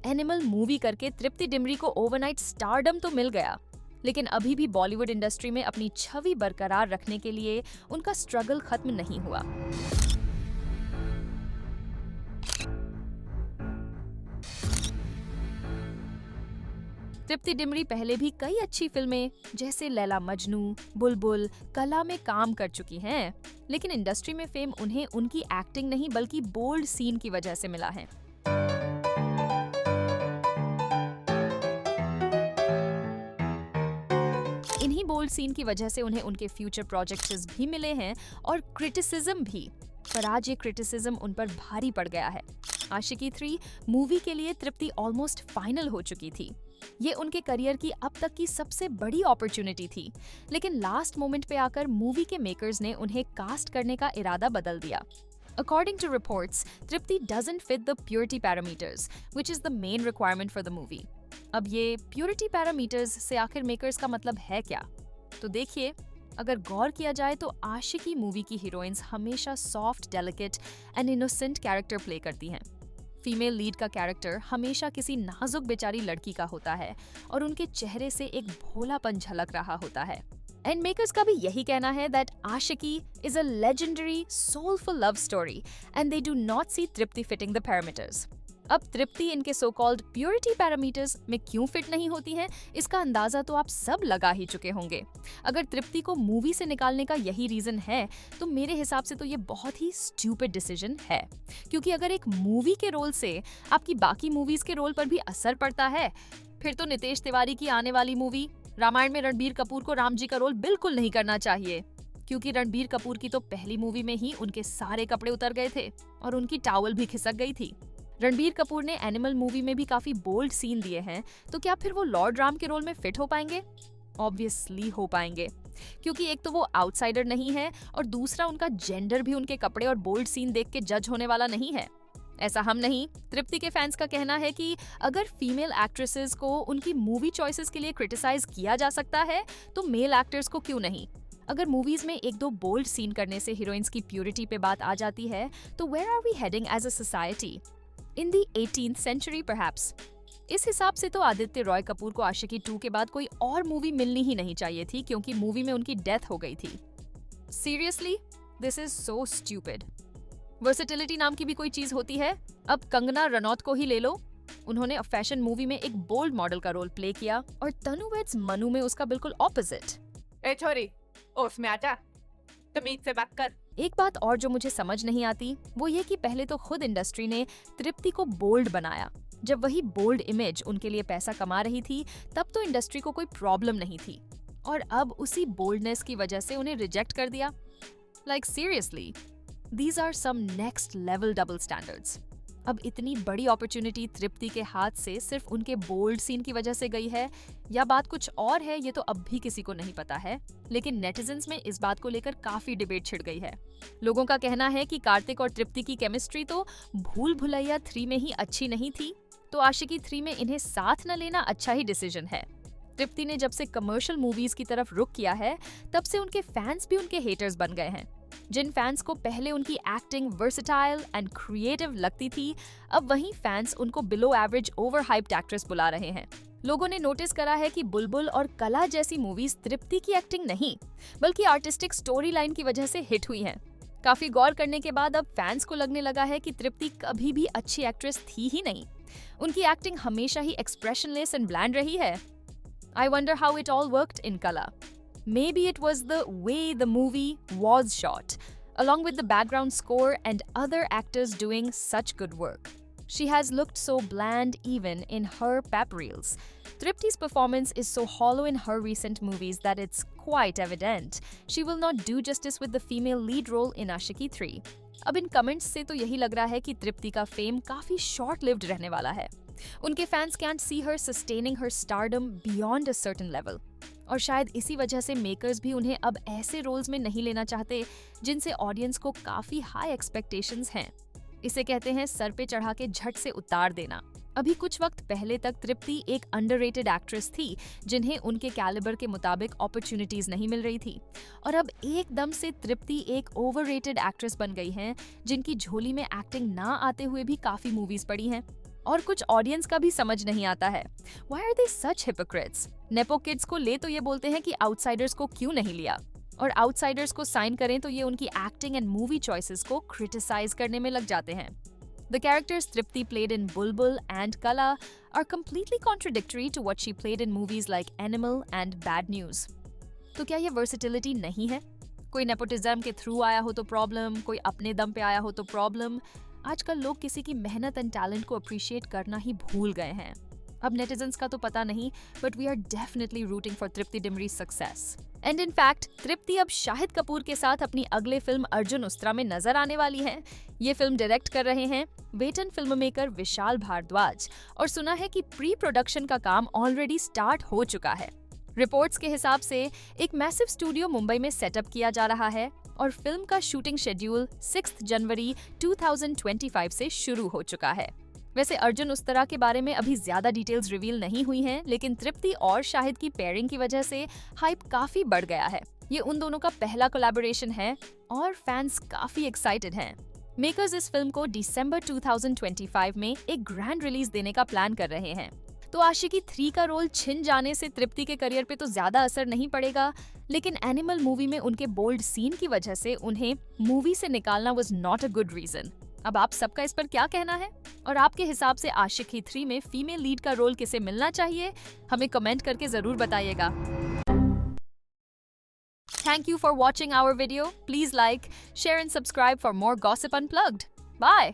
Animal movie करके तृप्ति डिमरी को overnight stardom तो मिल गया, लेकिन अभी भी बॉलीवुड इंडस्ट्री में अपनी छवि बरकरार रखने के लिए उनका स्ट्रगल खत्म नहीं हुआ। तृप्ति डिमरी पहले भी कई अच्छी फिल्में जैसे लैला मजनू, बुलबुल, कला में काम कर चुकी हैं, लेकिन इंडस्ट्री में फेम उन्हें उनकी एक्टिंग नहीं बल्कि बोल्ड सीन की वजह से मिला है। इन्हीं बोल्ड सीन की वजह से उन्हें उनके फ्यूचर प्रोजेक्ट्स भी मिले हैं और क्रिटिसिज्म भी, पर आज ये क्रिटिसिज्म उन पर भारी पड़ गया है। आशिकी 3 मूवी के लिए तृप्ति ऑलमोस्ट फाइनल हो चुकी थी। ये उनके करियर की अब तक की सबसे बड़ी अपॉर्चुनिटी थी, लेकिन लास्ट मोमेंट पे आकर मूवी के मेकर्स ने उन्हें कास्ट करने का इरादा बदल दिया। According to reports, Tripti doesn't fit the purity parameters, which is the main requirement for the movie. अब ये प्योरिटी पैरामीटर्स से आखिर मेकर्स का मतलब है क्या? तो देखिए, अगर गौर किया जाए तो आशिकी मूवी की हीरोइंस हमेशा soft, delicate and innocent character play करती हैं। फीमेल लीड का कैरेक्टर हमेशा किसी नाजुक बेचारी लड़की का होता है और उनके चेहरे से एक भोलापन झलक रहा होता है। एंड मेकर्स का भी यही कहना है that Aashiqui is a legendary soulful love story and they do not see Tripti fitting the parameters. अब तृप्ति इनके सो कॉल्ड प्योरिटी पैरामीटर्स में क्यों फिट नहीं होती हैं, इसका अंदाजा तो आप सब लगा ही चुके होंगे। अगर तृप्ति को मूवी से निकालने का यही रीजन है तो मेरे हिसाब से तो ये बहुत ही स्टूपिड डिसीजन है, क्योंकि अगर एक मूवी के रोल से आपकी बाकी मूवीज के रोल पर भी असर पड़ता है, फिर तो नितेश तिवारी की आने वाली मूवी रामायण में रणबीर कपूर को राम जी का रोल बिल्कुल नहीं करना चाहिए, क्योंकि रणबीर कपूर की तो पहली मूवी में ही उनके सारे कपड़े उतर गए थे और उनकी टॉवल भी खिसक गई थी। रणबीर कपूर ने एनिमल मूवी में भी काफी बोल्ड सीन दिए हैं, तो क्या फिर वो लॉर्ड राम के रोल में फिट हो पाएंगे? ऑब्वियसली हो पाएंगे, क्योंकि एक तो वो आउटसाइडर नहीं है और दूसरा उनका जेंडर भी उनके कपड़े और बोल्ड सीन देख के जज होने वाला नहीं है। ऐसा हम नहीं, तृप्ति के फैंस का कहना है कि अगर फीमेल एक्ट्रेसेस को उनकी मूवी चॉइसेस के लिए क्रिटिसाइज किया जा सकता है तो मेल एक्टर्स को क्यों नहीं। अगर मूवीज में एक दो बोल्ड सीन करने से हीरोइंस की प्योरिटी पे बात आ जाती है तो where are we heading as a society? In the 18th century perhaps? इस हिसाब से तो आदित्य रॉय कपूर को आशिकी 2 के बाद कोई और मूवी मिलनी ही नहीं चाहिए थी, क्योंकि मूवी में उनकी डेथ हो गई थी। Seriously, this is so stupid. Versatility नाम की भी कोई चीज होती है? अब कंगना रनौत को ही ले लो, उन्होंने फैशन मूवी में एक बोल्ड मॉडल का रोल प्ले किया और तनु वेड्स मनु में उसका बिल्कुल ऑपोजिट। ए छोरी, उसमें आजा, तमीज से बात कर। एक बात और जो मुझे समझ नहीं आती वो ये कि पहले तो खुद इंडस्ट्री ने तृप्ति को बोल्ड बनाया। जब वही बोल्ड इमेज उनके लिए पैसा कमा रही थी तब तो इंडस्ट्री को कोई प्रॉब्लम नहीं थी, और अब उसी बोल्डनेस की वजह से उन्हें रिजेक्ट कर दिया। Like seriously, these are some next level double standards. अब इतनी बड़ी अपॉर्चुनिटी तृप्ति के हाथ से सिर्फ उनके बोल्ड सीन की वजह से गई है या बात कुछ और है, ये तो अब भी किसी को नहीं पता है, लेकिन नेटिजन्स में इस बात को लेकर काफी डिबेट छिड़ गई है। लोगों का कहना है कि कार्तिक और तृप्ति की केमिस्ट्री तो भूल भुलैया 3 में ही अच्छी नहीं थी, तो आशिकी 3 में इन्हें साथ न लेना अच्छा ही डिसीजन है। तृप्ति ने जब से कमर्शियल मूवीज की तरफ रुख किया है तब से उनके फैंस भी उनके हेटर्स बन गए हैं। जिन फैंस को पहले उनकी एक्टिंग वर्सेटाइल एंड क्रिएटिव लगती थी, अब वही फैंस उनको below average over hyped actress बुला रहे हैं। लोगों ने नोटिस करा है कि बुलबुल और कला जैसी मूवीज तृप्ति की एक्टिंग नहीं बल्कि आर्टिस्टिक स्टोरी लाइन की वजह से हिट हुई हैं। काफी गौर करने के बाद अब फैंस को लगने लगा है कि तृप्ति कभी भी अच्छी एक्ट्रेस थी ही नहीं। उनकी एक्टिंग हमेशा ही एक्सप्रेशनलेस एंड ब्लैंड रही है। I wonder how it all worked in Kala. Maybe it was the way the movie was shot, along with the background score and other actors doing such good work. She has looked so bland even in her pep reels. Tripti's performance is so hollow in her recent movies that it's quite evident she will not do justice with the female lead role in Aashiqui 3. अब इन comments से तो यही लग रहा है कि तृप्ति का fame काफी शॉर्ट लिव्ड रहने वाला है। उनके fans can't see her sustaining her stardom beyond a certain level. और शायद इसी वजह से मेकर्स भी उन्हें अब ऐसे रोल्स में नहीं लेना चाहते जिनसे ऑडियंस को काफी हाई एक्सपेक्टेशंस हैं। इसे कहते हैं सर पे चढ़ा के झट से उतार देना। अभी कुछ वक्त पहले तक तृप्ति एक अंडररेटेड एक्ट्रेस थी जिन्हें उनके कैलिबर के मुताबिक अपॉर्चुनिटीज नहीं मिल रही थी, और अब एकदम से तृप्ति एक ओवररेटेड एक्ट्रेस बन गई हैं जिनकी झोली में एक्टिंग ना आते हुए भी काफी मूवीज पड़ी हैं। और कुछ ऑडियंस का भी समझ नहीं आता है। Why are they such hypocrites? Nepo kids को ले तो ये बोलते हैं कि आउटसाइडर्स को क्यों नहीं लिया, और आउटसाइडर्स को साइन करें तो ये उनकी एक्टिंग एंड मूवी चॉइसेस को क्रिटिसाइज करने में लग जाते हैं। The characters Tripti played in Bulbul and Kala are completely contradictory to what she played in movies like Animal and Bad News. तो क्या ये वर्सिटिलिटी नहीं है? कोई नेपोटिज्म के थ्रू आया हो तो प्रॉब्लम, कोई अपने दम पे आया हो तो प्रॉब्लम। आजकल लोग किसी की मेहनत एंड टैलेंट को अप्रिशिएट करना ही भूल गए हैं। अब नेटिजन्स का तो पता नहीं, but we are definitely rooting for Tripti Dimri's success. And in fact Tripti अब शाहिद कपूर के साथ अपनी अगले फिल्म अर्जुन उस्त्रा में नजर आने वाली है। ये फिल्म डायरेक्ट कर रहे हैं वेटन फिल्म मेकर विशाल भारद्वाज, और सुना है कि प्री प्रोडक्शन का काम ऑलरेडी स्टार्ट हो चुका है। रिपोर्ट्स के हिसाब से एक मैसिव स्टूडियो मुंबई में सेटअप किया जा रहा है और फिल्म का शूटिंग शेड्यूल 6 जनवरी 2025 से शुरू हो चुका है। वैसे अर्जुन उस्तरा के बारे में अभी ज्यादा डिटेल्स रिवील नहीं हुई हैं, लेकिन तृप्ति और शाहिद की पेयरिंग की वजह से हाइप काफी बढ़ गया है। ये उन दोनों का पहला कोलैबोरेशन है और फैंस काफी एक्साइटेड हैं। मेकर्स इस फिल्म को दिसंबर 2025 में एक ग्रैंड रिलीज देने का प्लान कर रहे हैं। तो आशिकी 3 का रोल छिन जाने से तृप्ति के करियर पे तो ज्यादा असर नहीं पड़ेगा, लेकिन एनिमल मूवी में उनके बोल्ड सीन की वजह से उन्हें मूवी से निकालना was not a good reason. अब आप सबका इस पर क्या कहना है, और आपके हिसाब से आशिकी 3 में फीमेल लीड का रोल किसे मिलना चाहिए? हमें कमेंट करके जरूर बताइएगा। Thank you for watching our video. Please like, share and subscribe for more Gossip Unplugged. Bye.